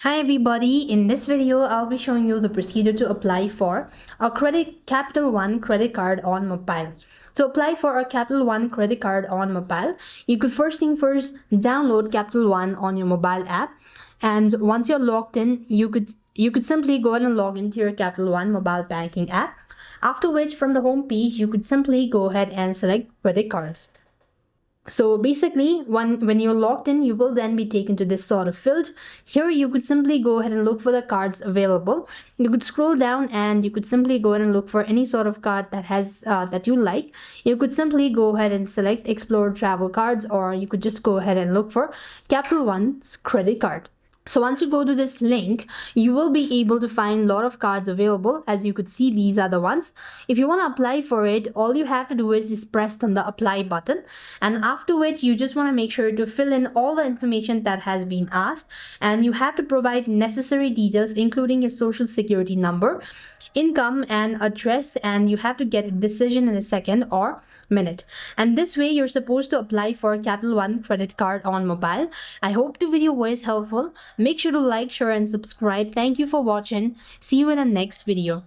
Hi everybody, in this video I'll be showing you the procedure to apply for a Capital One credit card on mobile. To apply for a Capital One credit card on mobile, you could first download Capital One on your mobile app, and once you're logged in, you could simply go ahead and log into your Capital One mobile banking app. After which, from the home page, you could simply go ahead and select credit cards. So basically, when you're logged in, you will then be taken to this sort of field. Here you could simply go ahead and look for the cards available. You could scroll down and you could simply go ahead and look for any sort of card that you like. You could simply go ahead and select Explore Travel Cards, or you could just go ahead and look for Capital One's credit card. So once you go to this link, you will be able to find a lot of cards available. As you could see, these are the ones. If you want to apply for it, all you have to do is just press on the apply button, and after which you just want to make sure to fill in all the information that has been asked, and you have to provide necessary details including your social security number, income and address, and you have to get a decision in a second or minute. And this way you're supposed to apply for Capital One credit card on mobile. I hope the video was helpful. Make sure to like, share and subscribe. Thank you for watching. See you in the next video.